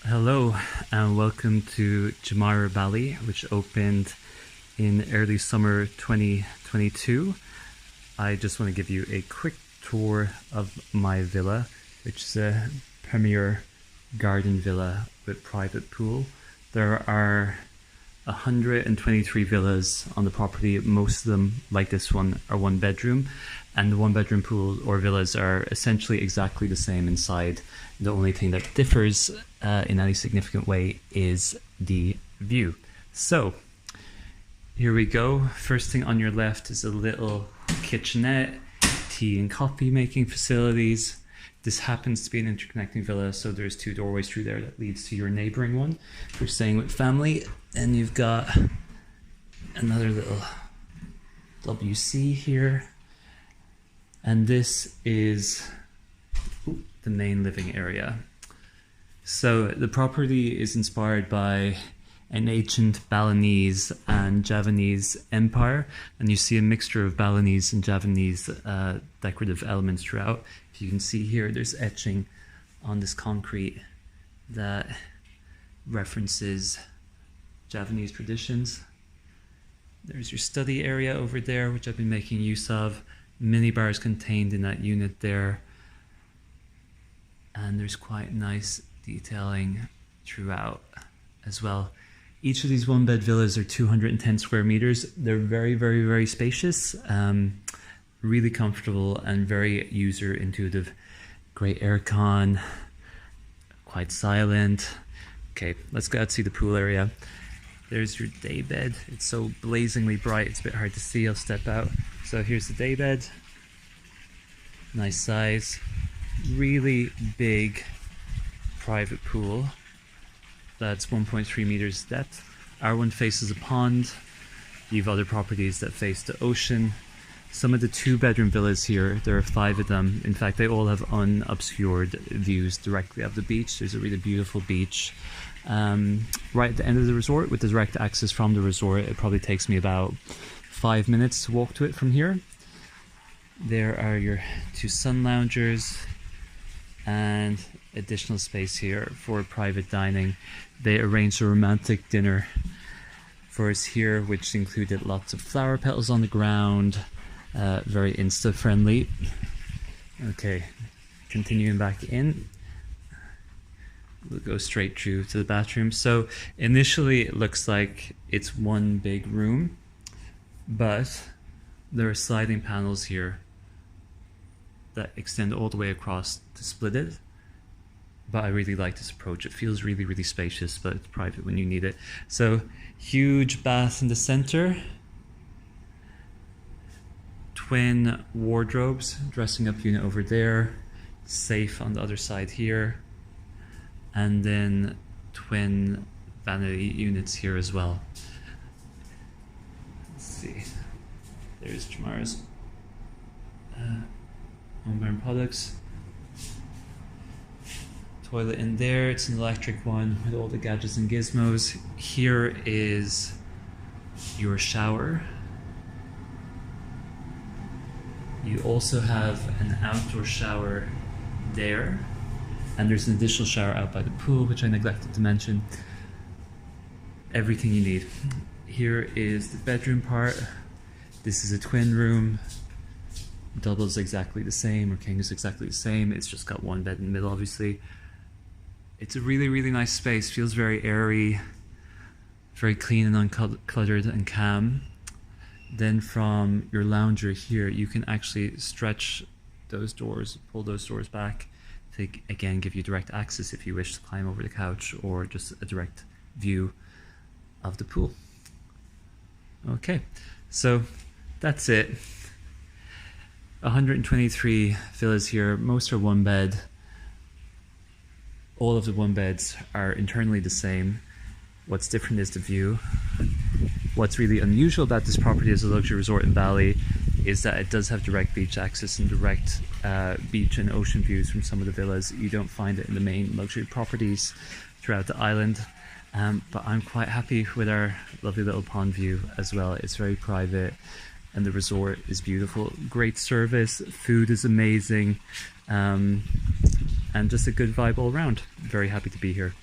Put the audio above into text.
Hello and welcome to Jumeirah Bali, which opened in early summer 2022. I just want to give you a quick tour of my villa, which is a premier garden villa with private pool. There are 123 villas on the property. Most of them, like this one, are one bedroom, and the one bedroom pool or villas are essentially exactly the same inside. The only thing that differs in any significant way is the view. So here we go. First thing on your left is a little kitchenette, tea and coffee making facilities. This happens to be an interconnecting villa, so there's two doorways through there that leads to your neighboring one if you're staying with family. And you've got another little WC here. And this is the main living area. So the property is inspired by an ancient Balinese and Javanese empire, and you see a mixture of Balinese and Javanese decorative elements throughout. If you can see here, there's etching on this concrete that references Javanese traditions. There's your study area over there, which I've been making use of. Mini bars contained in that unit there. And there's quite nice detailing throughout as well. Each of these one bed villas are 210 square meters. They're very, very, very spacious, really comfortable and very user intuitive. Great aircon, quite silent. Okay, let's go out to see the pool area. There's your day bed. It's so blazingly bright, it's a bit hard to see. I'll step out. So here's the day bed. Nice size. Really big private pool. That's 1.3 meters depth. Our one faces a pond. You have other properties that face the ocean. Some of the 2-bedroom villas here, there are 5 of them. In fact, they all have unobscured views directly of the beach. There's a really beautiful beach right at the end of the resort with direct access from the resort. It probably takes me about 5 minutes to walk to it from here. There are your 2 sun loungers and additional space here for private dining. They arranged a romantic dinner for us here, which included lots of flower petals on the ground, very Insta friendly. Okay, continuing back in. We'll go straight through to the bathroom. So initially it looks like it's one big room, but there are sliding panels here that extend all the way across to split it. But I really like this approach. It feels really, really spacious, but it's private when you need it. So huge bath in the center. Twin wardrobes, dressing up unit over there. Safe on the other side here. And then twin vanity units here as well. Let's see. There's Jumeirah's home products. Toilet in there. It's an electric one with all the gadgets and gizmos. Here is your shower. You also have an outdoor shower there. And there's an additional shower out by the pool, which I neglected to mention. Everything you need. Here is the bedroom part. This is a twin room. Double is exactly the same, or king is exactly the same. It's just got one bed in the middle, obviously. It's a really, really nice space. Feels very airy, very clean and uncluttered and calm. Then from your lounger here, you can actually stretch those doors, pull those doors back, to again give you direct access if you wish to climb over the couch, or just a direct view of the pool. Okay, so that's it. 123 villas here. Most are one bed. All of the one beds are internally the same. What's different is the view. What's really unusual about this property as a luxury resort in Bali is that it does have direct beach access and direct beach and ocean views from some of the villas. You don't find it in the main luxury properties throughout the island. But I'm quite happy with our lovely little pond view as well. It's very private and the resort is beautiful. Great service, food is amazing, and just a good vibe all around. Very happy to be here.